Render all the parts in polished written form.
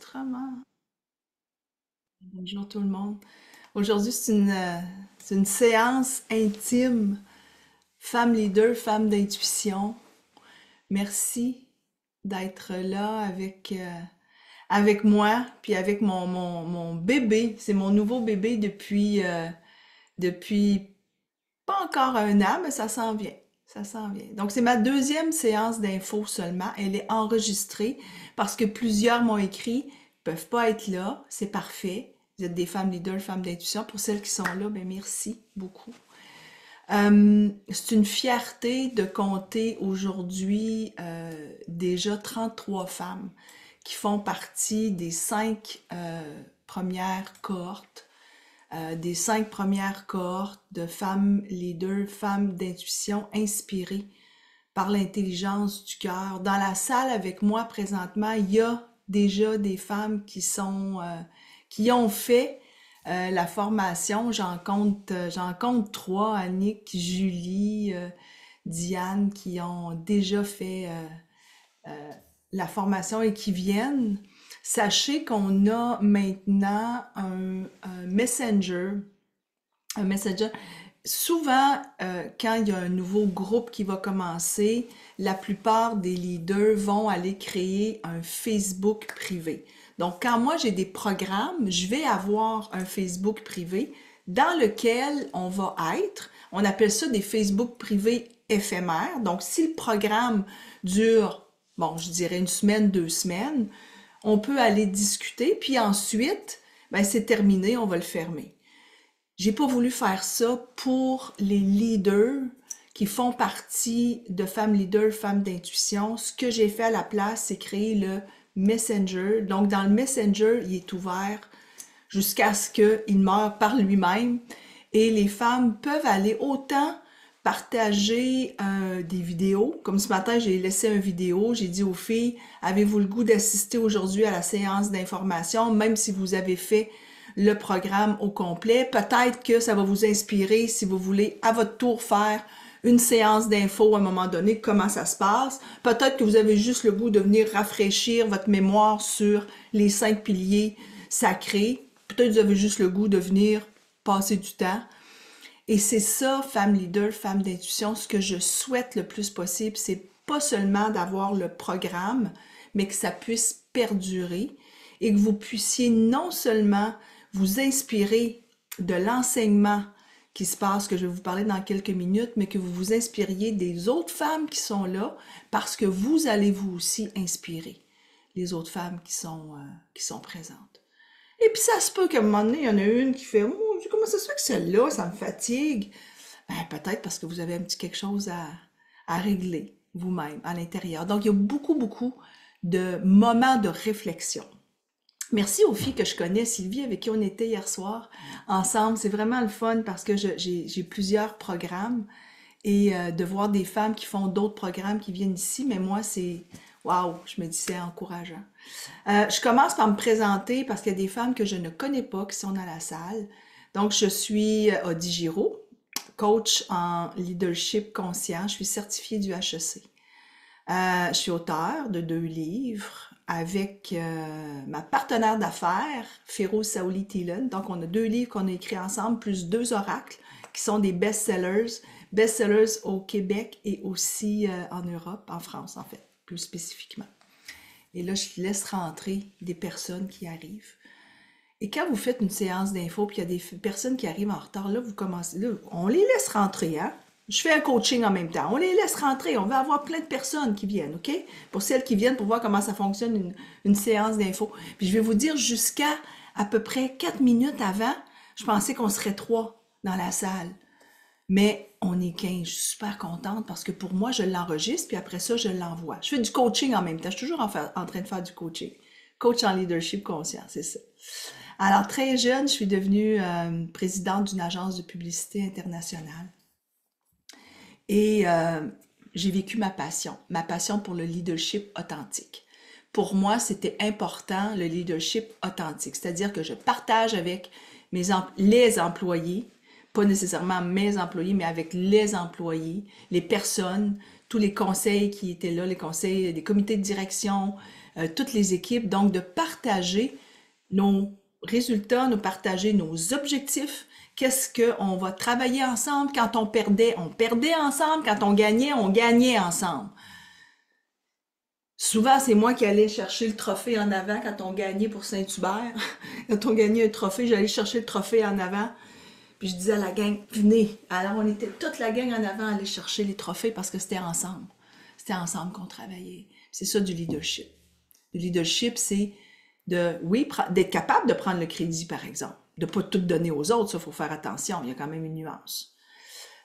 Enregistrement. Bonjour tout le monde. Aujourd'hui, c'est une séance intime, femme leader, femme d'intuition. Merci d'être là avec moi, puis avec mon bébé. C'est mon nouveau bébé depuis pas encore un an, mais ça s'en vient. Ça s'en vient. Donc, c'est ma deuxième séance d'info seulement. Elle est enregistrée parce que plusieurs m'ont écrit, ils peuvent pas être là, c'est parfait. Vous êtes des femmes leaders, femmes d'intuition. Pour celles qui sont là, ben merci beaucoup. C'est une fierté de compter aujourd'hui déjà 33 femmes qui font partie des 5 premières cohortes des 5 premières cohortes de femmes leaders, femmes d'intuition inspirées par l'intelligence du cœur. Dans la salle avec moi présentement, il y a déjà des femmes qui ont fait la formation. J'en compte 3, Annick, Julie, Diane, qui ont déjà fait la formation et qui viennent. Sachez qu'on a maintenant un messenger. Un messenger. Souvent, quand il y a un nouveau groupe qui va commencer, la plupart des leaders vont aller créer un Facebook privé. Donc, quand moi j'ai des programmes, je vais avoir un Facebook privé dans lequel on va être. On appelle ça des Facebook privés éphémères. Donc, si le programme dure, bon, je dirais une semaine, 2 semaines, on peut aller discuter, puis ensuite, ben c'est terminé, on va le fermer. J'ai pas voulu faire ça pour les leaders qui font partie de femmes leaders, femmes d'intuition. Ce que j'ai fait à la place, c'est créer le Messenger. Donc, dans le Messenger, il est ouvert jusqu'à ce qu'il meure par lui-même. Et les femmes peuvent aller autant partager des vidéos. Comme ce matin, j'ai laissé une vidéo. J'ai dit aux filles, avez-vous le goût d'assister aujourd'hui à la séance d'information, même si vous avez fait le programme au complet. Peut-être que ça va vous inspirer si vous voulez à votre tour faire une séance d'info à un moment donné, comment ça se passe. Peut-être que vous avez juste le goût de venir rafraîchir votre mémoire sur les 5 piliers sacrés. Peut-être que vous avez juste le goût de venir passer du temps. Et c'est ça, femme leader, femme d'intuition, ce que je souhaite le plus possible, c'est pas seulement d'avoir le programme, mais que ça puisse perdurer et que vous puissiez non seulement vous inspirer de l'enseignement qui se passe, que je vais vous parler dans quelques minutes, mais que vous vous inspiriez des autres femmes qui sont là, parce que vous allez vous aussi inspirer les autres femmes qui sont présentes. Et puis ça se peut qu'à un moment donné, il y en a une qui fait « Oh, comment ça se fait que celle-là, ça me fatigue? » Ben, peut-être parce que vous avez un petit quelque chose à régler vous-même à l'intérieur. Donc, il y a beaucoup de moments de réflexion. Merci aux filles que je connais, Sylvie, avec qui on était hier soir ensemble. C'est vraiment le fun parce que j'ai plusieurs programmes et de voir des femmes qui font d'autres programmes qui viennent ici, mais moi, c'est waouh, je me dis c'est encourageant. Je commence par me présenter parce qu'il y a des femmes que je ne connais pas qui sont dans la salle. Donc, je suis Audie Giraud, coach en leadership conscient. Je suis certifiée du HEC. Je suis auteure de 2 livres avec ma partenaire d'affaires, Férouz Saouli-Thielen. Donc, on a 2 livres qu'on a écrits ensemble, plus 2 oracles qui sont des best-sellers. Best-sellers au Québec et aussi en Europe, en France en fait, plus spécifiquement. Et là, je laisse rentrer des personnes qui arrivent. Et quand vous faites une séance d'info, puis il y a des personnes qui arrivent en retard, là, vous commencez, là, on les laisse rentrer, hein? Je fais un coaching en même temps. On les laisse rentrer. On va avoir plein de personnes qui viennent, OK? Pour celles qui viennent pour voir comment ça fonctionne une séance d'info. Puis je vais vous dire, jusqu'à à peu près 4 minutes avant, je pensais qu'on serait 3 dans la salle. Mais on est 15. Je suis super contente parce que pour moi, je l'enregistre, puis après ça, je l'envoie. Je fais du coaching en même temps. Je suis toujours en train de faire du coaching. Coach en leadership conscient, c'est ça. Alors, très jeune, je suis devenue présidente d'une agence de publicité internationale. Et j'ai vécu ma passion pour le leadership authentique. Pour moi, c'était important le leadership authentique, c'est-à-dire que je partage avec les employés, pas nécessairement mes employés, mais avec les employés, les personnes, tous les conseils qui étaient là, les conseils des comités de direction, toutes les équipes, donc de partager nos résultats, nous partager nos objectifs, qu'est-ce qu'on va travailler ensemble. Quand on perdait ensemble. Quand on gagnait ensemble. Souvent, c'est moi qui allais chercher le trophée en avant quand on gagnait pour Saint-Hubert. Quand on gagnait un trophée, j'allais chercher le trophée en avant. Puis je disais à la gang, venez. Alors, on était toute la gang en avant à aller chercher les trophées parce que c'était ensemble. C'était ensemble qu'on travaillait. C'est ça du leadership. Le leadership, c'est d'être capable de prendre le crédit, par exemple. De ne pas tout donner aux autres, ça, il faut faire attention. Il y a quand même une nuance.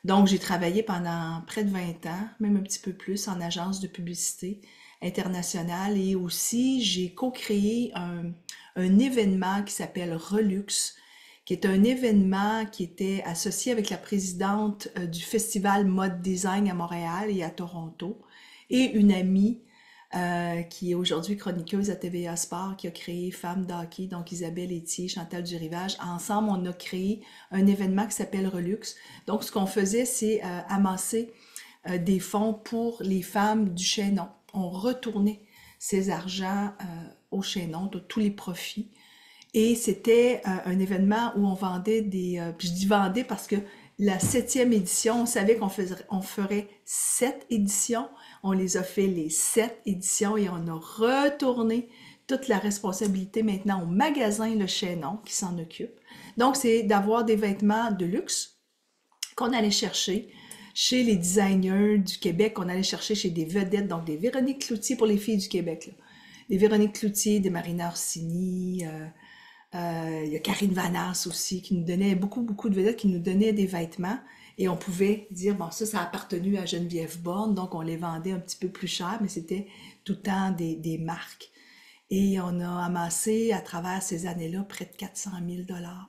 Donc, j'ai travaillé pendant près de 20 ans, même un petit peu plus, en agence de publicité internationale et aussi j'ai co-créé un événement qui s'appelle Relux, qui est un événement qui était associé avec la présidente du Festival Mode Design à Montréal et à Toronto et une amie qui est aujourd'hui chroniqueuse à TVA Sport, qui a créé Femmes d'hockey, donc Isabelle Etier, Chantal Durivage. Ensemble, on a créé un événement qui s'appelle Relux. Donc, ce qu'on faisait, c'est amasser des fonds pour les femmes du chaînon. On retournait ces argents au chaînon, de tous les profits. Et c'était un événement où on vendait puis je dis vendait parce que la 7e édition, on savait on ferait 7 éditions. On les a fait les 7 éditions et on a retourné toute la responsabilité maintenant au magasin Le Chaînon qui s'en occupe. Donc, c'est d'avoir des vêtements de luxe qu'on allait chercher chez les designers du Québec, qu'on allait chercher chez des vedettes, donc des Véronique Cloutier pour les filles du Québec, là. Des Véronique Cloutier, des Marina Orsini, il y a Karine Vanasse aussi, qui nous donnait beaucoup de vedettes, qui nous donnaient des vêtements. Et on pouvait dire, bon, ça a appartenu à Geneviève Borne, donc on les vendait un petit peu plus cher, mais c'était tout le temps des marques. Et on a amassé, à travers ces années-là, près de 400 000 $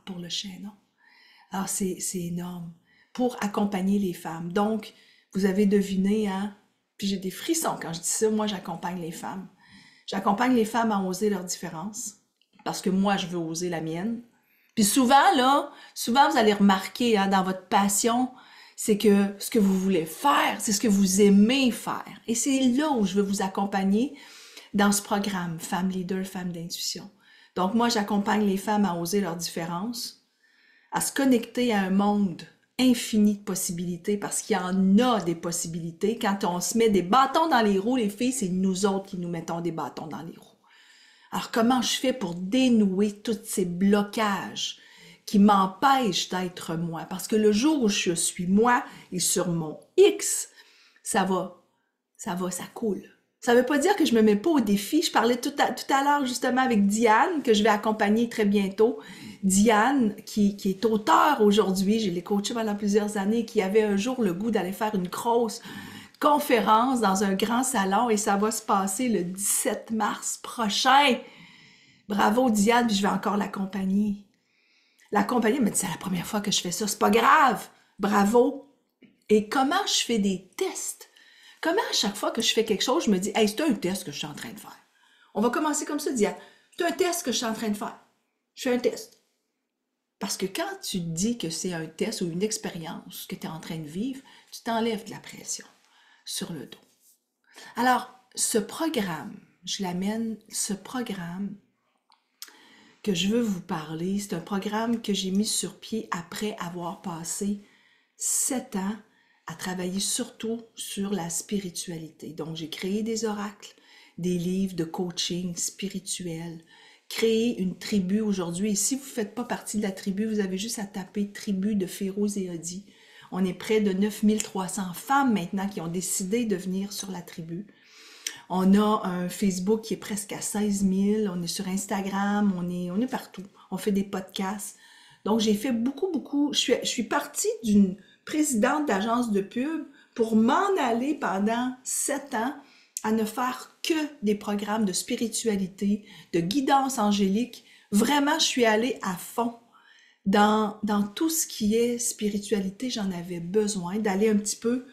pour le chaînon. Alors, c'est énorme pour accompagner les femmes. Donc, vous avez deviné, hein, puis j'ai des frissons quand je dis ça, moi, j'accompagne les femmes. J'accompagne les femmes à oser leurs différences, parce que moi, je veux oser la mienne. Puis souvent, vous allez remarquer, hein, dans votre passion, c'est que ce que vous voulez faire, c'est ce que vous aimez faire. Et c'est là où je veux vous accompagner dans ce programme Femmes Leaders, Femmes d'Intuition. Donc moi, j'accompagne les femmes à oser leurs différences, à se connecter à un monde infini de possibilités, parce qu'il y en a des possibilités. Quand on se met des bâtons dans les roues, les filles, c'est nous autres qui nous mettons des bâtons dans les roues. Alors, comment je fais pour dénouer tous ces blocages qui m'empêchent d'être moi? Parce que le jour où je suis moi et sur mon X, ça coule. Ça veut pas dire que je me mets pas au défi. Je parlais tout à l'heure justement avec Diane, que je vais accompagner très bientôt. Diane, qui est auteure aujourd'hui, je l'ai coachée pendant plusieurs années, qui avait un jour le goût d'aller faire une grosse conférence dans un grand salon et ça va se passer le 17 mars prochain. Bravo Diane, puis je vais encore l'accompagner. L'accompagner, elle m'a dit, c'est la première fois que je fais ça, c'est pas grave, bravo. Et comment je fais des tests? Comment à chaque fois que je fais quelque chose, je me dis, hey, c'est un test que je suis en train de faire. On va commencer comme ça, Diane. C'est un test que je suis en train de faire. Je fais un test. Parce que quand tu dis que c'est un test ou une expérience que tu es en train de vivre, tu t'enlèves de la pression sur le dos. Alors, ce programme que je veux vous parler, c'est un programme que j'ai mis sur pied après avoir passé 7 ans à travailler surtout sur la spiritualité. Donc, j'ai créé des oracles, des livres de coaching spirituel, créé une tribu aujourd'hui. Et si vous ne faites pas partie de la tribu, vous avez juste à taper « Tribu de Férouz et Odi ». On est près de 9300 femmes maintenant qui ont décidé de venir sur la tribu. On a un Facebook qui est presque à 16 000. On est sur Instagram, on est partout. On fait des podcasts. Donc, j'ai fait beaucoup. Je suis partie d'une présidente d'agence de pub pour m'en aller pendant 7 ans à ne faire que des programmes de spiritualité, de guidance angélique. Vraiment, je suis allée à fond dans tout ce qui est spiritualité. J'en avais besoin d'aller un petit peu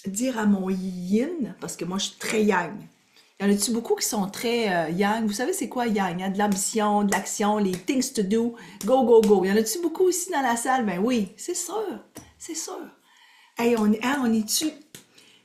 dire à mon yin, parce que moi, je suis très yang. Il y en a-tu beaucoup qui sont très yang? Vous savez, c'est quoi yang? Hein? De l'ambition, de l'action, les things to do, go, go, go. Il y en a-tu beaucoup ici dans la salle? Ben oui, c'est sûr, c'est sûr. Hey, on est-tu...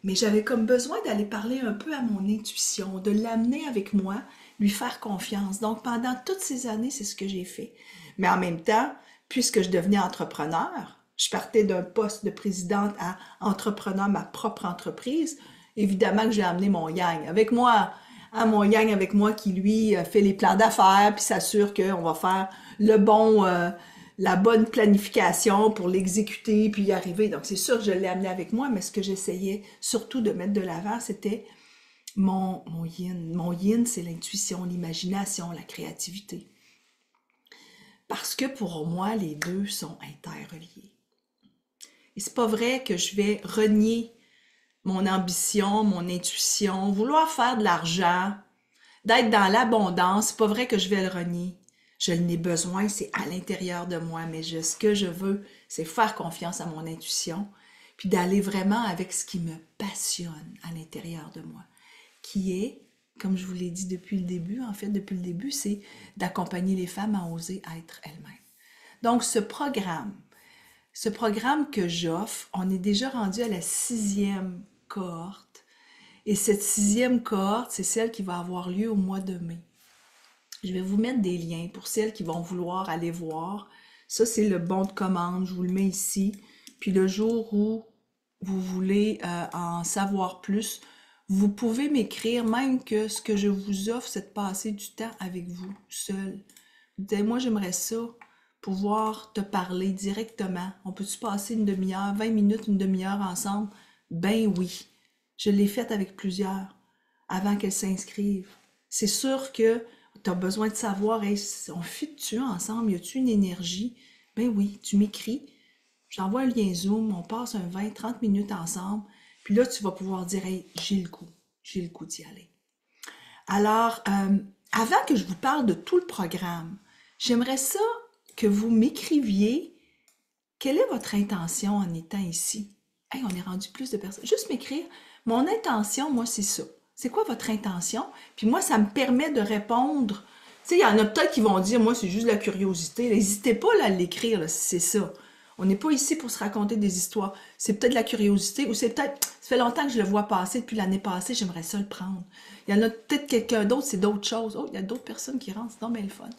Mais j'avais comme besoin d'aller parler un peu à mon intuition, de l'amener avec moi, lui faire confiance. Donc, pendant toutes ces années, c'est ce que j'ai fait. Mais en même temps, puisque je devenais entrepreneur, je partais d'un poste de présidente à entrepreneur, ma propre entreprise, évidemment que j'ai amené mon yang avec moi. Hein, mon yang avec moi qui, lui, fait les plans d'affaires, puis s'assure qu'on va faire le bon, la bonne planification pour l'exécuter, puis y arriver. Donc, c'est sûr que je l'ai amené avec moi, mais ce que j'essayais surtout de mettre de l'avant, c'était mon yin. Mon yin, c'est l'intuition, l'imagination, la créativité. Parce que pour moi, les deux sont interreliés. Et c'est pas vrai que je vais renier mon ambition, mon intuition, vouloir faire de l'argent, d'être dans l'abondance, c'est pas vrai que je vais le renier. Je n'ai besoin, c'est à l'intérieur de moi, mais ce que je veux, c'est faire confiance à mon intuition, puis d'aller vraiment avec ce qui me passionne à l'intérieur de moi, qui est, comme je vous l'ai dit depuis le début, en fait, depuis le début, c'est d'accompagner les femmes à oser être elles-mêmes. Donc, ce programme que j'offre, on est déjà rendu à la 6e cohorte. Et cette 6e cohorte, c'est celle qui va avoir lieu au mois de mai. Je vais vous mettre des liens pour celles qui vont vouloir aller voir. Ça, c'est le bon de commande. Je vous le mets ici. Puis le jour où vous voulez en savoir plus, vous pouvez m'écrire, même que ce que je vous offre, c'est de passer du temps avec vous, seul. Vous dites, moi, j'aimerais ça, pouvoir te parler directement. On peut-tu passer une demi-heure, 20 minutes, une demi-heure ensemble? Ben oui. Je l'ai faite avec plusieurs avant qu'elles s'inscrivent. C'est sûr que tu as besoin de savoir, hey, on fit-tu ensemble? Y a-tu une énergie? Ben oui, tu m'écris, j'envoie un lien Zoom, on passe un 20-30 minutes ensemble, puis là, tu vas pouvoir dire, hey, j'ai le goût d'y aller. Alors, avant que je vous parle de tout le programme, j'aimerais ça que vous m'écriviez quelle est votre intention en étant ici. Hey, on est rendu plus de personnes. Juste m'écrire, mon intention, moi, c'est ça. C'est quoi votre intention? Puis moi, ça me permet de répondre. Tu sais, il y en a peut-être qui vont dire, moi, c'est juste de la curiosité. N'hésitez pas là, à l'écrire, là, si c'est ça. On n'est pas ici pour se raconter des histoires. C'est peut-être de la curiosité ou c'est peut-être, ça fait longtemps que je le vois passer depuis l'année passée, j'aimerais ça le prendre. Il y en a peut-être quelqu'un d'autre, c'est d'autres choses. Oh, il y a d'autres personnes qui rentrent, c'est donc bien le fun.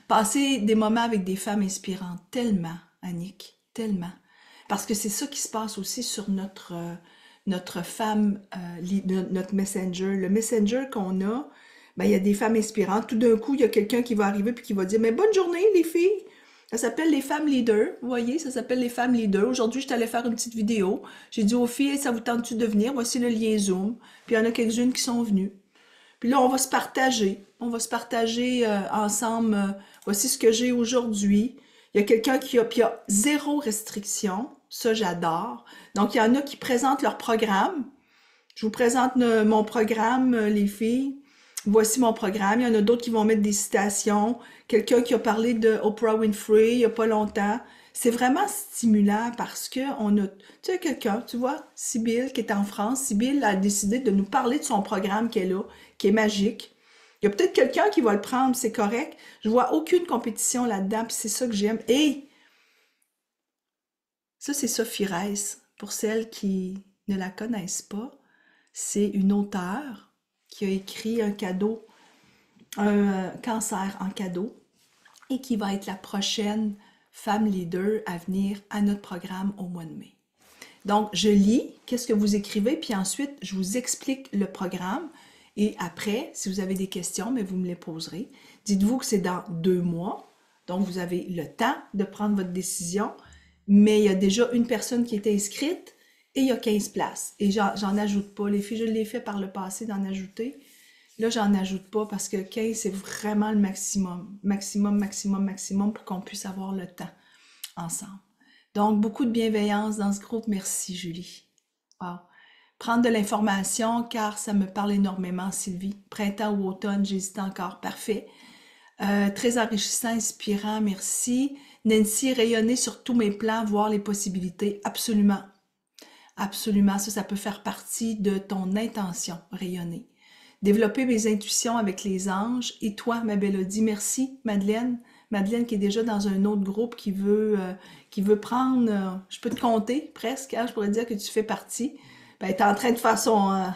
Passer des moments avec des femmes inspirantes, tellement, Annick, tellement. Parce que c'est ça qui se passe aussi sur notre femme, notre messenger. Le messenger qu'on a, ben, il y a des femmes inspirantes. Tout d'un coup, il y a quelqu'un qui va arriver puis qui va dire, mais bonne journée les filles. Ça s'appelle les femmes leaders. Vous voyez, ça s'appelle les femmes leaders. Aujourd'hui, je t'allais faire une petite vidéo. J'ai dit aux filles, ça vous tente-tu de venir? Voici le lien Zoom. Puis il y en a quelques-unes qui sont venues. Puis là, on va se partager. On va se partager ensemble. Voici ce que j'ai aujourd'hui. Il y a quelqu'un qui a, puis il y a 0 restriction. Ça, j'adore. Donc, il y en a qui présentent leur programme. Je vous présente mon programme, les filles. Voici mon programme. Il y en a d'autres qui vont mettre des citations. Quelqu'un qui a parlé de Oprah Winfrey il n'y a pas longtemps. C'est vraiment stimulant parce que on a, tu sais, quelqu'un, tu vois, Sybille qui est en France. Sybille a décidé de nous parler de son programme qu'elle a, qui est magique. Il y a peut-être quelqu'un qui va le prendre, c'est correct. Je vois aucune compétition là-dedans, puis c'est ça que j'aime. Et ça, c'est Sophie Reiss. Pour celles qui ne la connaissent pas, c'est une auteure qui a écrit un cadeau, un cancer en cadeau, et qui va être la prochaine femme leader à venir à notre programme au mois de mai. Donc, je lis qu'est-ce que vous écrivez, puis ensuite, je vous explique le programme. Et après, si vous avez des questions, mais vous me les poserez. Dites-vous que c'est dans 2 mois. Donc, vous avez le temps de prendre votre décision. Mais il y a déjà une personne qui est inscrite et il y a 15 places. Et j'en ajoute pas. Les filles, je l'ai fait par le passé d'en ajouter. Là, j'en ajoute pas parce que 15, c'est vraiment le maximum. Maximum, maximum, maximum pour qu'on puisse avoir le temps ensemble. Donc, beaucoup de bienveillance dans ce groupe. Merci, Julie. Wow. Prendre de l'information, car ça me parle énormément, Sylvie. Printemps ou automne, j'hésite encore. Parfait. Très enrichissant, inspirant, merci. Nancy, rayonner sur tous mes plans, voir les possibilités. Absolument. Absolument. Ça peut faire partie de ton intention, rayonner. Développer mes intuitions avec les anges. Et toi, ma Bélodie, merci, Madeleine. Madeleine qui est déjà dans un autre groupe qui veut prendre, je peux te compter presque, hein, je pourrais dire que tu fais partie, Ben, elle est en train de faire son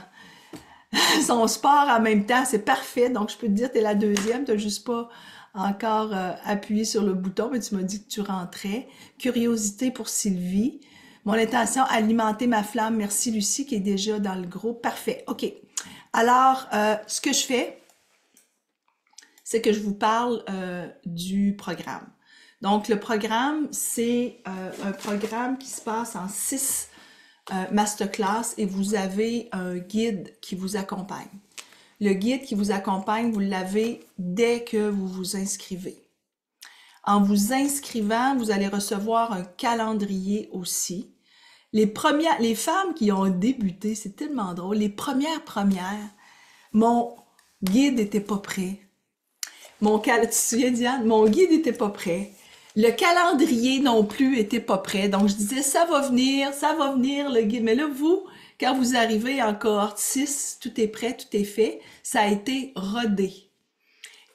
sport en même temps, c'est parfait. Donc, je peux te dire, tu es la deuxième, tu n'as juste pas encore appuyé sur le bouton, mais tu m'as dit que tu rentrais. Curiosité pour Sylvie. Mon intention, alimenter ma flamme. Merci Lucie qui est déjà dans le groupe. Parfait. OK. Alors, ce que je fais, c'est que je vous parle du programme. Donc, le programme, c'est un programme qui se passe en 6 masterclass et vous avez un guide qui vous accompagne. Le guide qui vous accompagne, vous l'avez dès que vous vous inscrivez. En vous inscrivant, vous allez recevoir un calendrier aussi. Les femmes qui ont débuté, c'est tellement drôle, les premières, mon guide n'était pas prêt. Tu te souviens, Diane? Mon guide n'était pas prêt. Le calendrier non plus était pas prêt. Donc, je disais, ça va venir, le guide. Mais là, vous, quand vous arrivez en cohorte 6, tout est prêt, tout est fait. Ça a été rodé.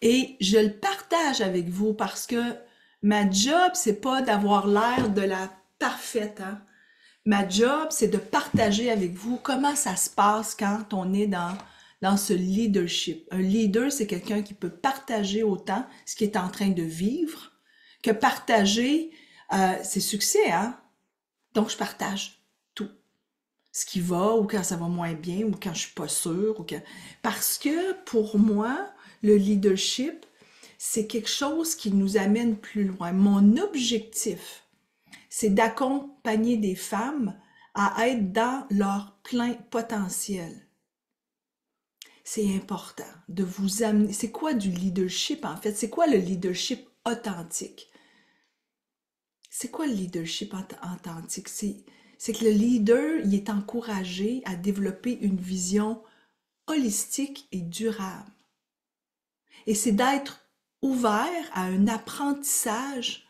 Et je le partage avec vous parce que ma job, c'est pas d'avoir l'air de la parfaite, hein? Ma job, c'est de partager avec vous comment ça se passe quand on est dans ce leadership. Un leader, c'est quelqu'un qui peut partager autant ce qu'il est en train de vivre que partager ses succès, hein? Donc, je partage tout. Ce qui va, ou quand ça va moins bien, ou quand je suis pas sûre, parce que pour moi, le leadership, c'est quelque chose qui nous amène plus loin. Mon objectif, c'est d'accompagner des femmes à être dans leur plein potentiel. C'est important de vous amener. C'est quoi du leadership en fait? C'est quoi le leadership authentique? C'est quoi le leadership authentique? C'est que le leader, il est encouragé à développer une vision holistique et durable. Et c'est d'être ouvert à un apprentissage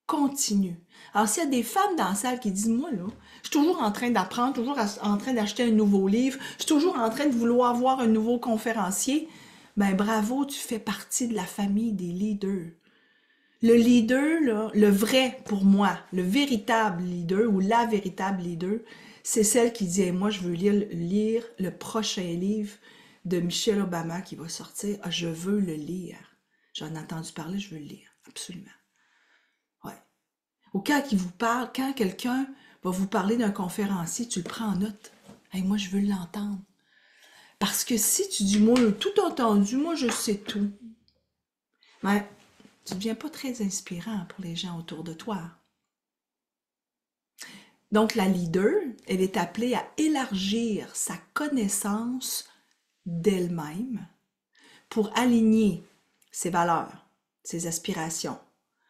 continu. Alors, s'il y a des femmes dans la salle qui disent, moi, là, je suis toujours en train d'apprendre, toujours en train d'acheter un nouveau livre, je suis toujours en train de vouloir voir un nouveau conférencier, ben bravo, tu fais partie de la famille des leaders. Le leader, là, le vrai pour moi, le véritable leader ou la véritable leader, c'est celle qui dit, hey, moi, je veux lire le prochain livre de Michelle Obama qui va sortir. Ah, je veux le lire. J'en ai entendu parler, je veux le lire. Absolument. Ouais. Ou quand il vous parle, quand quelqu'un va vous parler d'un conférencier, tu le prends en note. Hey, moi, je veux l'entendre. Parce que si tu dis, moi, tout entendu, moi, je sais tout. Ben, tu ne deviens pas très inspirant pour les gens autour de toi. Donc, la leader, elle est appelée à élargir sa connaissance d'elle-même pour aligner ses valeurs, ses aspirations,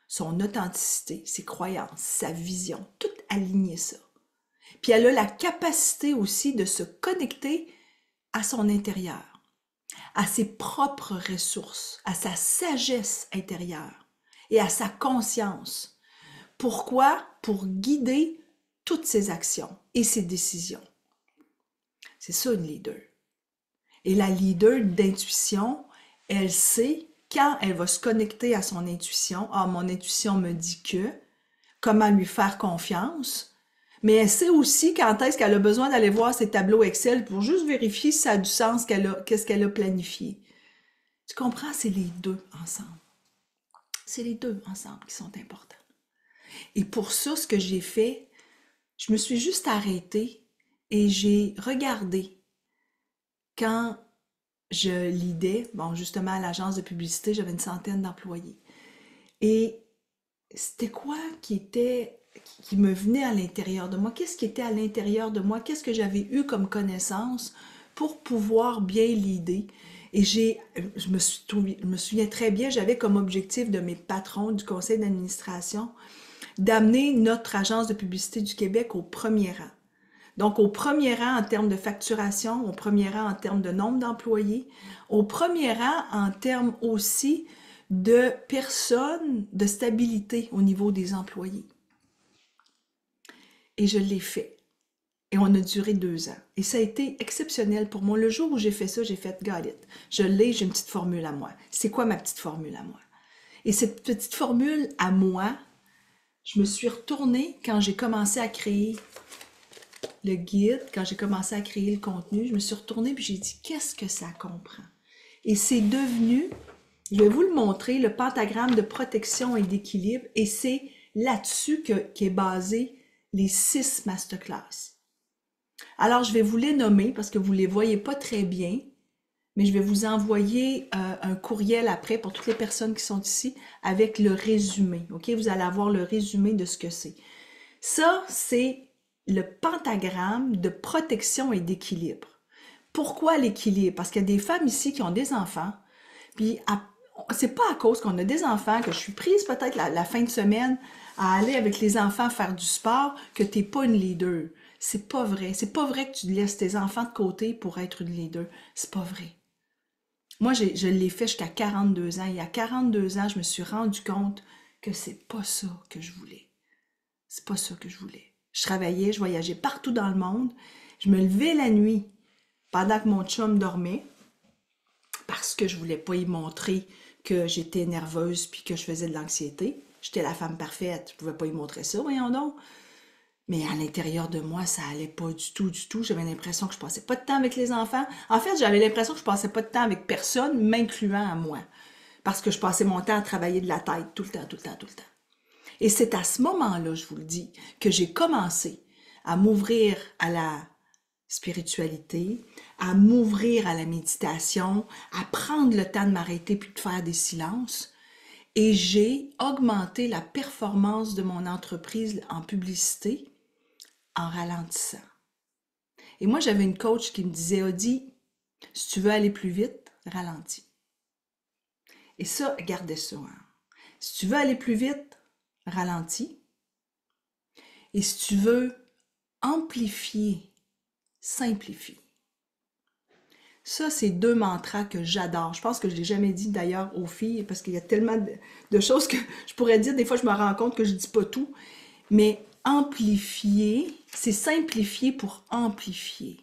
son authenticité, ses croyances, sa vision, tout aligner ça. Puis elle a la capacité aussi de se connecter à son intérieur, à ses propres ressources, à sa sagesse intérieure et à sa conscience. Pourquoi? Pour guider toutes ses actions et ses décisions. C'est ça une leader. Et la leader d'intuition, elle sait quand elle va se connecter à son intuition. Ah, mon intuition me dit que, comment lui faire confiance. Mais elle sait aussi quand est-ce qu'elle a besoin d'aller voir ses tableaux Excel pour juste vérifier si ça a du sens, qu'est-ce qu'elle a planifié. Tu comprends? C'est les deux ensemble. C'est les deux ensemble qui sont importants. Et pour ça, ce que j'ai fait, je me suis juste arrêtée et j'ai regardé quand je lidais, bon, justement, à l'agence de publicité, j'avais une centaine d'employés. Et c'était quoi qui me venait à l'intérieur de moi? Qu'est-ce qui était à l'intérieur de moi? Qu'est-ce que j'avais eu comme connaissance pour pouvoir bien leader? Et je me souviens très bien, j'avais comme objectif de mes patrons du conseil d'administration d'amener notre agence de publicité du Québec au premier rang. Donc, au premier rang en termes de facturation, au premier rang en termes de nombre d'employés, au premier rang en termes aussi de personnes, de stabilité au niveau des employés. Et je l'ai fait. Et on a duré 2 ans. Et ça a été exceptionnel pour moi. Le jour où j'ai fait ça, j'ai fait « got it ». Je l'ai, j'ai une petite formule à moi. C'est quoi ma petite formule à moi? Et cette petite formule à moi, je me suis retournée quand j'ai commencé à créer le guide, quand j'ai commencé à créer le contenu, je me suis retournée puis j'ai dit, qu'est-ce que ça comprend? Et c'est devenu, je vais vous le montrer, le pentagramme de protection et d'équilibre, et c'est là-dessus qu'est basé les 6 masterclass. Alors, je vais vous les nommer parce que vous ne les voyez pas très bien, mais je vais vous envoyer un courriel après pour toutes les personnes qui sont ici avec le résumé. OK? Vous allez avoir le résumé de ce que c'est. Ça, c'est le pentagramme de protection et d'équilibre. Pourquoi l'équilibre? Parce qu'il y a des femmes ici qui ont des enfants, puis c'est pas à cause qu'on a des enfants, que je suis prise peut-être la fin de semaine à aller avec les enfants faire du sport, que t'es pas une leader. C'est pas vrai. C'est pas vrai que tu laisses tes enfants de côté pour être une leader. C'est pas vrai. Moi, je l'ai fait jusqu'à 42 ans. Et à 42 ans, je me suis rendu compte que c'est pas ça que je voulais. C'est pas ça que je voulais. Je travaillais, je voyageais partout dans le monde. Je me levais la nuit pendant que mon chum dormait parce que je voulais pas y montrer que j'étais nerveuse puis que je faisais de l'anxiété. J'étais la femme parfaite, je pouvais pas y montrer ça, voyons donc. Mais à l'intérieur de moi, ça allait pas du tout, du tout. J'avais l'impression que je passais pas de temps avec les enfants. En fait, j'avais l'impression que je passais pas de temps avec personne, m'incluant à moi. Parce que je passais mon temps à travailler de la tête, tout le temps, tout le temps, tout le temps. Et c'est à ce moment-là, je vous le dis, que j'ai commencé à m'ouvrir à la spiritualité, à m'ouvrir à la méditation, à prendre le temps de m'arrêter puis de faire des silences. Et j'ai augmenté la performance de mon entreprise en publicité en ralentissant. Et moi, j'avais une coach qui me disait, Audie, si tu veux aller plus vite, ralentis. Et ça, gardez ça. Hein. Si tu veux aller plus vite, ralentis. Et si tu veux amplifier, simplifie. Ça, c'est 2 mantras que j'adore. Je pense que je ne l'ai jamais dit d'ailleurs aux filles parce qu'il y a tellement de choses que je pourrais dire. Des fois, je me rends compte que je ne dis pas tout. Mais amplifier, c'est simplifier pour amplifier.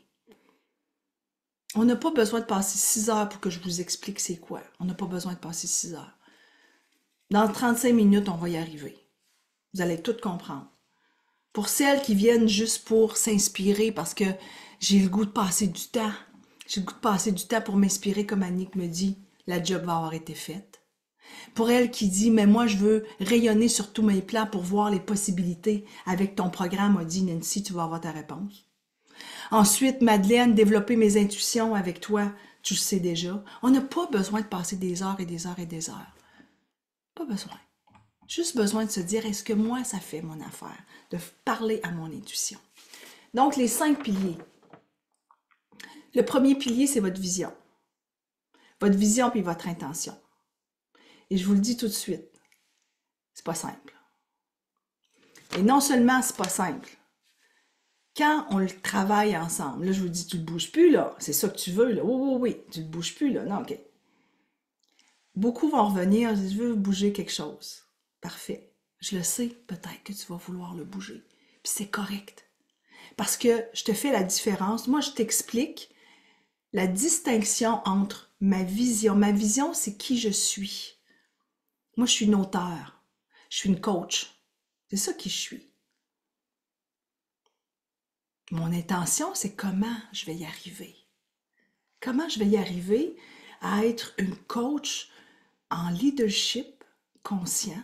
On n'a pas besoin de passer 6 heures pour que je vous explique c'est quoi. On n'a pas besoin de passer 6 heures. Dans 35 minutes, on va y arriver. Vous allez tout comprendre. Pour celles qui viennent juste pour s'inspirer parce que j'ai le goût de passer du temps, j'ai le goût de passer du temps pour m'inspirer, comme Annick me dit, la job va avoir été faite. Pour elle qui dit, mais moi je veux rayonner sur tous mes plans pour voir les possibilités avec ton programme, a dit Nancy, tu vas avoir ta réponse. Ensuite, Madeleine, développer mes intuitions avec toi, tu le sais déjà. On n'a pas besoin de passer des heures et des heures et des heures. Pas besoin. Juste besoin de se dire, est-ce que moi, ça fait mon affaire? De parler à mon intuition. Donc, les 5 piliers. Le premier pilier, c'est votre vision. Votre vision puis votre intention. Et je vous le dis tout de suite, c'est pas simple. Et non seulement c'est pas simple, quand on le travaille ensemble, là je vous dis, tu ne bouges plus là, c'est ça que tu veux là, oui, tu ne bouges plus là, non, ok. Beaucoup vont revenir, je veux bouger quelque chose. Parfait. Je le sais, peut-être que tu vas vouloir le bouger. Puis c'est correct. Parce que je te fais la différence. Moi, je t'explique la distinction entre ma vision. Ma vision, c'est qui je suis. Moi, je suis une auteure. Je suis une coach. C'est ça qui je suis. Mon intention, c'est comment je vais y arriver. Comment je vais y arriver à être une coach en leadership conscient.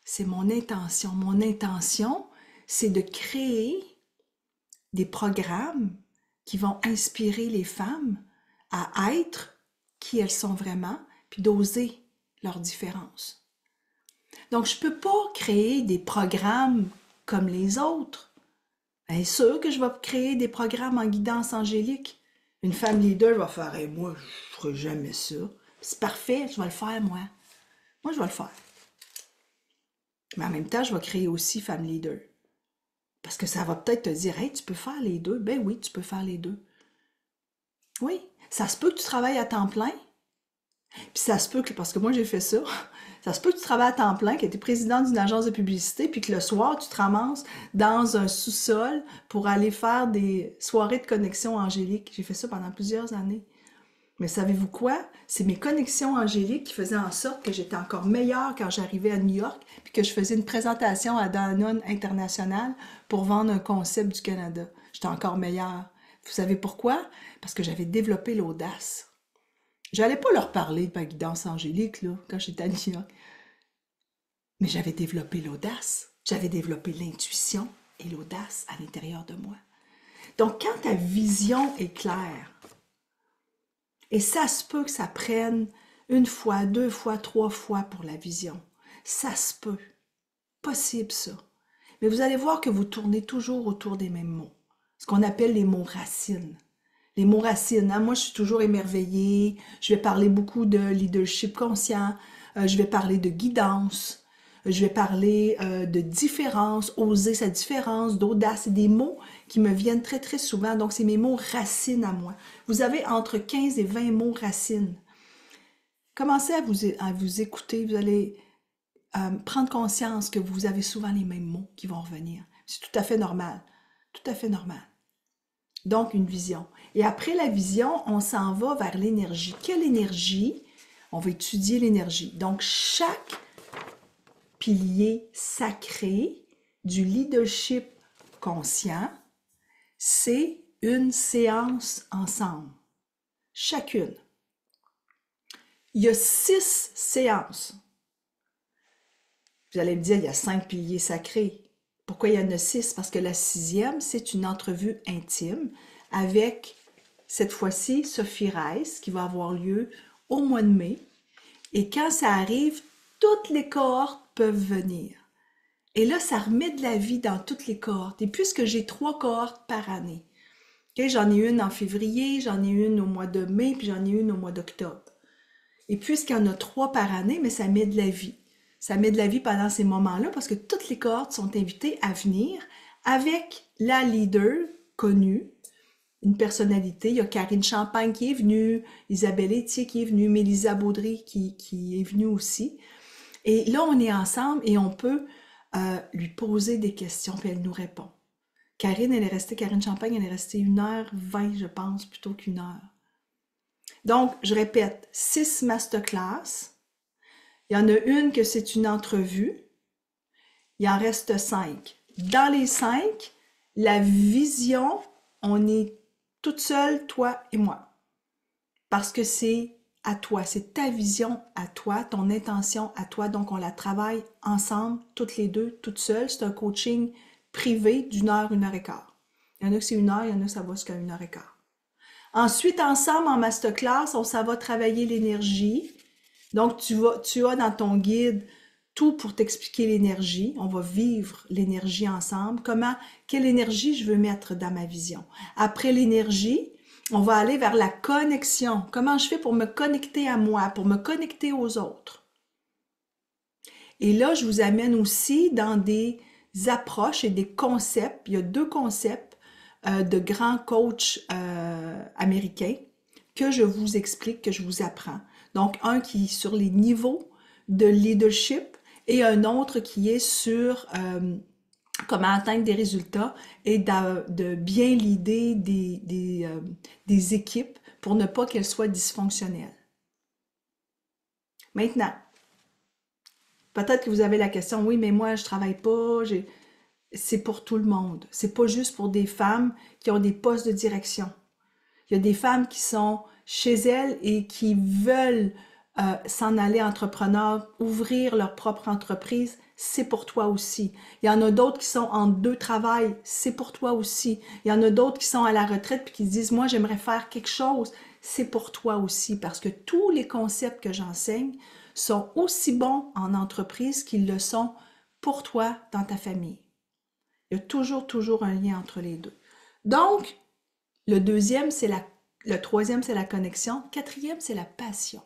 C'est mon intention. Mon intention, c'est de créer des programmes qui vont inspirer les femmes à être qui elles sont vraiment, puis d'oser leurs différences. Donc, je ne peux pas créer des programmes comme les autres. Bien sûr que je vais créer des programmes en guidance angélique. Une femme leader va faire hey, « moi, je ne ferai jamais ça. » C'est parfait, je vais le faire, moi. Moi, je vais le faire. Mais en même temps, je vais créer aussi femme leader. Parce que ça va peut-être te dire « Hey, tu peux faire les deux. » Ben oui, tu peux faire les deux. Oui, ça se peut que tu travailles à temps plein. Puis ça se peut que, parce que moi j'ai fait ça, ça se peut que tu travailles à temps plein, que tu es présidente d'une agence de publicité, puis que le soir, tu te ramasses dans un sous-sol pour aller faire des soirées de connexion angélique. J'ai fait ça pendant plusieurs années. Mais savez-vous quoi? C'est mes connexions angéliques qui faisaient en sorte que j'étais encore meilleure quand j'arrivais à New York, puis que je faisais une présentation à Danone International pour vendre un concept du Canada. J'étais encore meilleure. Vous savez pourquoi? Parce que j'avais développé l'audace. J'allais pas leur parler de ma guidance angélique, là, quand j'étais à New York. Mais j'avais développé l'audace. J'avais développé l'intuition et l'audace à l'intérieur de moi. Donc, quand ta vision est claire, et ça se peut que ça prenne une fois, deux fois, trois fois pour la vision. Ça se peut. Possible, ça. Mais vous allez voir que vous tournez toujours autour des mêmes mots. Ce qu'on appelle les mots racines. Les mots racines, hein? Moi, je suis toujours émerveillée. Je vais parler beaucoup de leadership conscient. Je vais parler de guidance. Je vais parler de différence, oser sa différence, d'audace. C'est des mots qui me viennent très, très souvent. Donc, c'est mes mots racines à moi. Vous avez entre 15 et 20 mots racines. Commencez à vous écouter. Vous allez prendre conscience que vous avez souvent les mêmes mots qui vont revenir. C'est tout à fait normal. Tout à fait normal. Donc, une vision. Et après la vision, on s'en va vers l'énergie. Quelle énergie? On va étudier l'énergie. Donc, chaque pilier sacré du leadership conscient, c'est une séance ensemble. Chacune. Il y a 6 séances. Vous allez me dire, il y a 5 piliers sacrés. Pourquoi il y en a 6? Parce que la 6e, c'est une entrevue intime avec, cette fois-ci, Sophie Reiss, qui va avoir lieu au mois de mai. Et quand ça arrive, toutes les cohortes peuvent venir. Et là, ça remet de la vie dans toutes les cohortes. Et puisque j'ai 3 cohortes par année, okay, j'en ai une en février, j'en ai une au mois de mai, puis j'en ai une au mois d'octobre. Et puisqu'il y en a 3 par année, mais ça met de la vie. Ça met de la vie pendant ces moments-là parce que toutes les cohortes sont invitées à venir avec la leader connue, une personnalité. Il y a Karine Champagne qui est venue, Isabelle Etier qui est venue, Mélisa Baudry qui est venue aussi. Et là, on est ensemble et on peut lui poser des questions puis elle nous répond. Karine Champagne, elle est restée 1h20, je pense, plutôt qu'1 heure. Donc, je répète, 6 masterclass. Il y en a une que c'est une entrevue. Il en reste 5. Dans les 5, la vision, on est toute seule, toi et moi. Parce que c'est à toi, c'est ta vision à toi, ton intention à toi. Donc, on la travaille ensemble, toutes les deux, toutes seules. C'est un coaching privé d'1 heure, 1 heure et quart. Il y en a que c'est 1 heure, il y en a que ça va jusqu'à 1 heure et quart. Ensuite, ensemble, en masterclass, on s'en va travailler l'énergie. Donc, tu as dans ton guide tout pour t'expliquer l'énergie. On va vivre l'énergie ensemble. Quelle énergie je veux mettre dans ma vision. Après l'énergie, on va aller vers la connexion. Comment je fais pour me connecter à moi, pour me connecter aux autres. Et là, je vous amène aussi dans des approches et des concepts. Il y a 2 concepts de grands coachs américains que je vous explique, que je vous apprends. Donc, un qui est sur les niveaux de leadership et un autre qui est sur comment atteindre des résultats et de bien leader des équipes pour ne pas qu'elles soient dysfonctionnelles. Maintenant, peut-être que vous avez la question, oui, mais moi, je travaille pas, c'est pour tout le monde. C'est pas juste pour des femmes qui ont des postes de direction. Il y a des femmes qui sont chez elles et qui veulent s'en aller entrepreneur, ouvrir leur propre entreprise, c'est pour toi aussi. Il y en a d'autres qui sont en 2 travails, c'est pour toi aussi. Il y en a d'autres qui sont à la retraite et qui se disent, moi, j'aimerais faire quelque chose, c'est pour toi aussi. Parce que tous les concepts que j'enseigne sont aussi bons en entreprise qu'ils le sont pour toi dans ta famille. Il y a toujours un lien entre les deux. Donc, le 2e, le 3e, c'est la connexion. 4e, c'est la passion.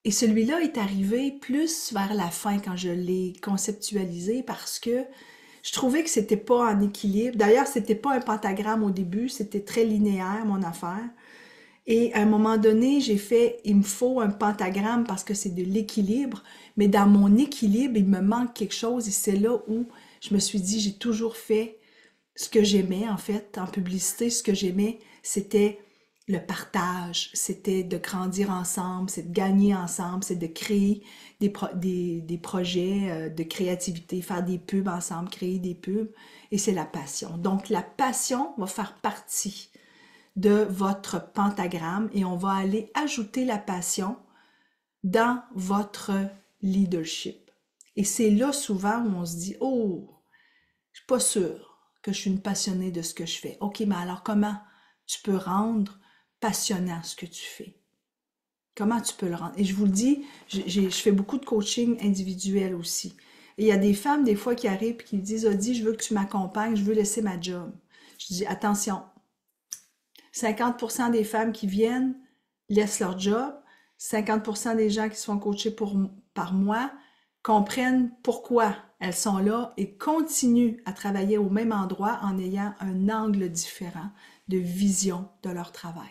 Et celui-là est arrivé plus vers la fin quand je l'ai conceptualisé parce que je trouvais que c'était pas en équilibre. D'ailleurs, c'était pas un pentagramme au début, c'était très linéaire, mon affaire. Et à un moment donné, j'ai fait, il me faut un pentagramme parce que c'est de l'équilibre, mais dans mon équilibre, il me manque quelque chose et c'est là où je me suis dit, j'ai toujours fait ce que j'aimais en fait en publicité. Ce que j'aimais, c'était le partage, c'était de grandir ensemble, c'est de gagner ensemble, c'est de créer des projets de créativité, faire des pubs ensemble, créer des pubs, et c'est la passion. Donc, la passion va faire partie de votre pentagramme et on va aller ajouter la passion dans votre leadership. Et c'est là souvent où on se dit, oh, je suis pas sûre que je suis une passionnée de ce que je fais. OK, mais alors comment tu peux rendre passionnant ce que tu fais? Comment tu peux le rendre? Et je vous le dis, je fais beaucoup de coaching individuel aussi. Et il y a des femmes, des fois, qui arrivent et qui me disent, Odie, je veux que tu m'accompagnes, je veux laisser ma job. Je dis, attention, 50% des femmes qui viennent laissent leur job, 50% des gens qui se font coacher par moi comprennent pourquoi elles sont là et continuent à travailler au même endroit en ayant un angle différent de vision de leur travail.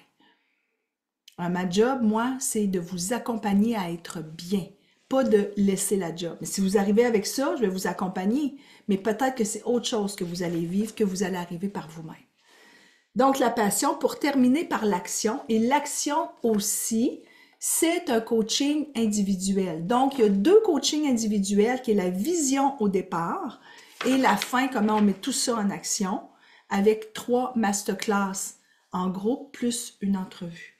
Ma job, moi, c'est de vous accompagner à être bien, pas de laisser la job. Mais si vous arrivez avec ça, je vais vous accompagner, mais peut-être que c'est autre chose que vous allez vivre, que vous allez arriver par vous-même. Donc, la passion, pour terminer par l'action, et l'action aussi, c'est un coaching individuel. Donc, il y a 2 coachings individuels qui est la vision au départ et la fin, comment on met tout ça en action, avec 3 masterclass en groupe plus une entrevue.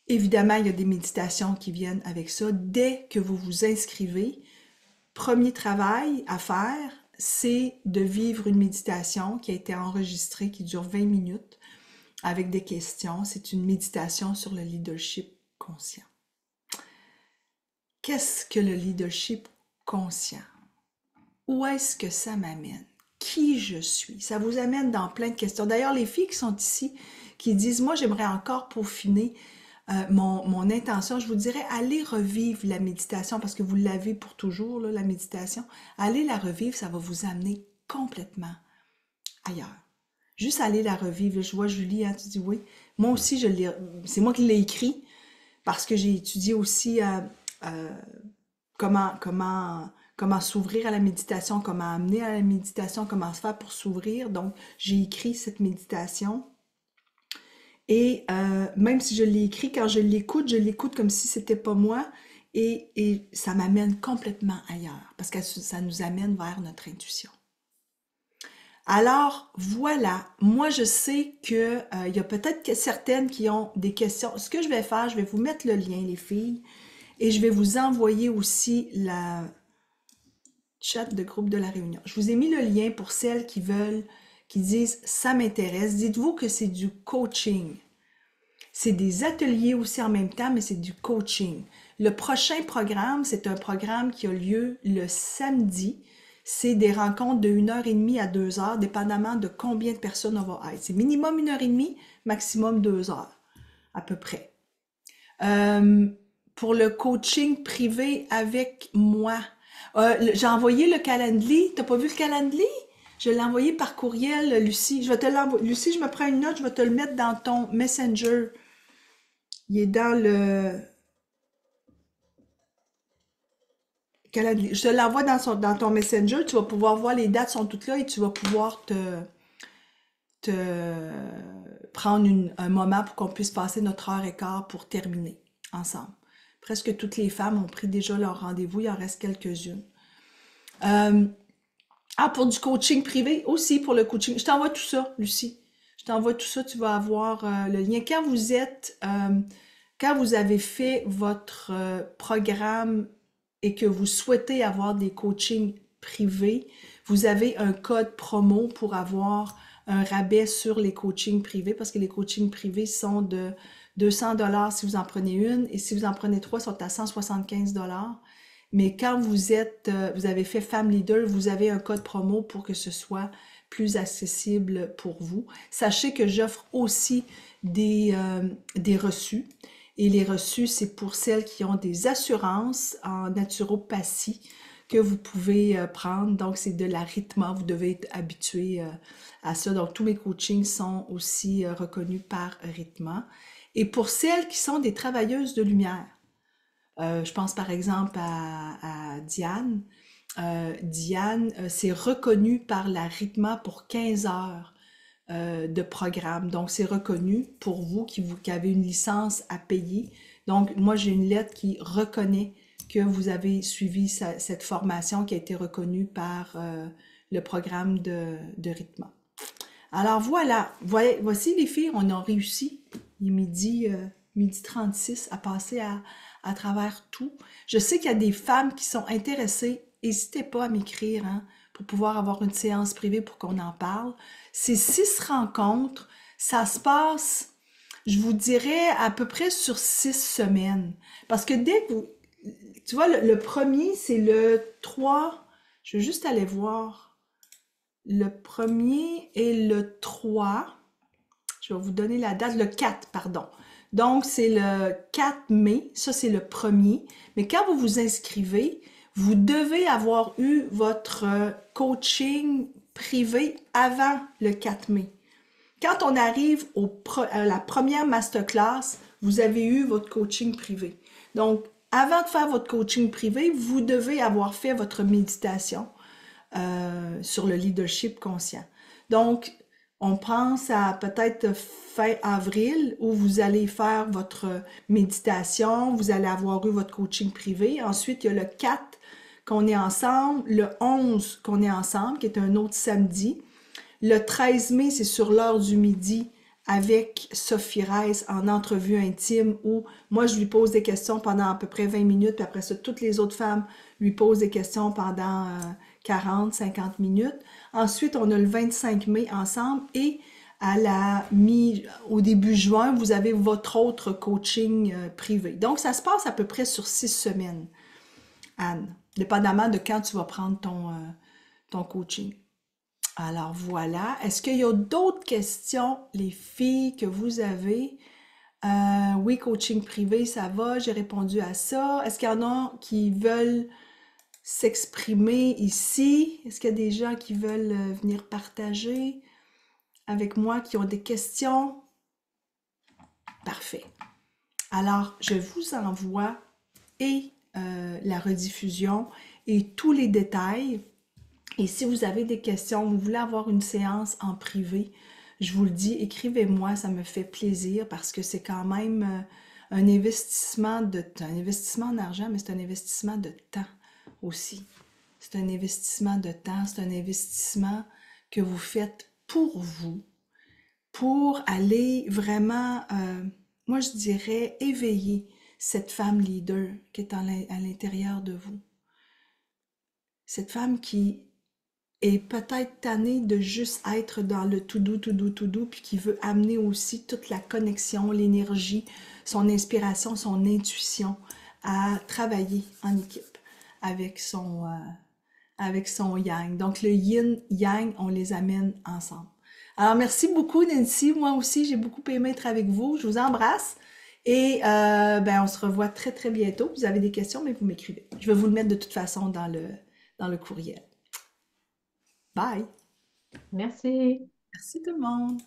Évidemment, il y a des méditations qui viennent avec ça. Dès que vous vous inscrivez, premier travail à faire, c'est de vivre une méditation qui a été enregistrée, qui dure 20 minutes, avec des questions. C'est une méditation sur le leadership conscient. Qu'est-ce que le leadership conscient? Où est-ce que ça m'amène? Qui je suis? Ça vous amène dans plein de questions. D'ailleurs, les filles qui sont ici, qui disent, moi, j'aimerais encore peaufiner mon intention, je vous dirais, allez revivre la méditation, parce que vous l'avez pour toujours, là, la méditation. Allez la revivre, ça va vous amener complètement ailleurs. Juste aller la revivre. Je vois Julie, hein, tu dis oui. Moi aussi, c'est moi qui l'ai écrit, parce que j'ai étudié aussi comment s'ouvrir à la méditation, comment amener à la méditation, comment se faire pour s'ouvrir. Donc, j'ai écrit cette méditation. Et même si je l'ai écrit, quand je l'écoute comme si c'était pas moi, et ça m'amène complètement ailleurs, parce que ça nous amène vers notre intuition. Alors, voilà, moi je sais que il y a peut-être certaines qui ont des questions. Ce que je vais faire, je vais vous mettre le lien, les filles, et je vais vous envoyer aussi la chat de groupe de la réunion. Je vous ai mis le lien pour celles qui veulent, qui disent « ça m'intéresse ». Dites-vous que c'est du coaching. C'est des ateliers aussi en même temps, mais c'est du coaching. Le prochain programme, c'est un programme qui a lieu le samedi. C'est des rencontres de 1h30 à 2h, dépendamment de combien de personnes on va être. C'est minimum 1h30, maximum 2h, à peu près. Pour le coaching privé avec moi, j'ai envoyé le Calendly. T'as pas vu le Calendly? Je l'ai envoyé par courriel, Lucie. Je vais te l'envoyer. Lucie, je me prends une note, je vais te le mettre dans ton Messenger. Il est dans le Calendly. Je te l'envoie dans ton Messenger. Tu vas pouvoir voir, les dates sont toutes là et tu vas pouvoir te prendre un moment pour qu'on puisse passer notre heure et quart pour terminer ensemble. Presque toutes les femmes ont pris déjà leur rendez-vous. Il en reste quelques-unes. Pour du coaching privé aussi, pour le coaching. Je t'envoie tout ça, Lucie. Je t'envoie tout ça, tu vas avoir le lien. Quand vous avez fait votre programme et que vous souhaitez avoir des coachings privés, vous avez un code promo pour avoir un rabais sur les coachings privés, parce que les coachings privés sont de 200$ si vous en prenez une, et si vous en prenez 3, ils sont à 175$. Mais quand vous avez fait Femme Leader, vous avez un code promo pour que ce soit plus accessible pour vous. Sachez que j'offre aussi des reçus. Et les reçus, c'est pour celles qui ont des assurances en naturopathie que vous pouvez prendre. Donc, c'est de la Rhythma. Vous devez être habitué à ça. Donc, tous mes coachings sont aussi reconnus par Rhythma. Et pour celles qui sont des travailleuses de lumière, je pense par exemple à Diane. Diane, c'est reconnu par la Rhythma pour 15 heures de programme. Donc, c'est reconnu pour vous qui avez une licence à payer. Donc, moi, j'ai une lettre qui reconnaît que vous avez suivi cette formation qui a été reconnue par le programme de Rhythma. Alors voilà, voici les filles, on a réussi. Il est midi 36 à passer à travers tout. Je sais qu'il y a des femmes qui sont intéressées. N'hésitez pas à m'écrire hein, pour pouvoir avoir une séance privée pour qu'on en parle. Ces 6 rencontres, ça se passe, je vous dirais, à peu près sur 6 semaines. Parce que dès que vous... Tu vois, le premier, c'est le 3. Je vais juste aller voir. Le premier est le 3. Je vais vous donner la date, le 4, pardon. Donc, c'est le 4 mai, ça c'est le premier. Mais quand vous vous inscrivez, vous devez avoir eu votre coaching privé avant le 4 mai. Quand on arrive à la première masterclass, vous avez eu votre coaching privé. Donc, avant de faire votre coaching privé, vous devez avoir fait votre méditation sur le leadership conscient. Donc, on pense à peut-être fin avril où vous allez faire votre méditation, vous allez avoir eu votre coaching privé. Ensuite, il y a le 4 qu'on est ensemble, le 11 qu'on est ensemble, qui est un autre samedi. Le 13 mai, c'est sur l'heure du midi avec Sophie Reiss en entrevue intime où moi, je lui pose des questions pendant à peu près 20 minutes, puis après ça, toutes les autres femmes lui posent des questions pendant 40, 50 minutes. Ensuite, on a le 25 mai ensemble et au début juin, vous avez votre autre coaching privé. Donc, ça se passe à peu près sur 6 semaines, Anne, dépendamment de quand tu vas prendre ton coaching. Alors voilà. Est-ce qu'il y a d'autres questions, les filles, que vous avez? Oui, coaching privé, ça va, j'ai répondu à ça. Est-ce qu'il y en a qui veulent s'exprimer ici? Est-ce qu'il y a des gens qui veulent venir partager avec moi, qui ont des questions? Parfait. Alors, je vous envoie et la rediffusion et tous les détails. Et si vous avez des questions, vous voulez avoir une séance en privé, je vous le dis, écrivez-moi, ça me fait plaisir parce que c'est quand même un investissement en argent, mais c'est un investissement de temps aussi. C'est un investissement de temps, c'est un investissement que vous faites pour vous, pour aller vraiment, moi je dirais, éveiller cette femme leader qui est à l'intérieur de vous. Cette femme qui est peut-être tannée de juste être dans le tout doux, puis qui veut amener aussi toute la connexion, l'énergie, son inspiration, son intuition à travailler en équipe avec son yang. Donc le yin-yang, on les amène ensemble. Alors merci beaucoup Nancy, moi aussi j'ai beaucoup aimé être avec vous, je vous embrasse et on se revoit très très bientôt. Vous avez des questions, mais vous m'écrivez. Je vais vous le mettre de toute façon dans le courriel. Bye! Merci. Merci tout le monde!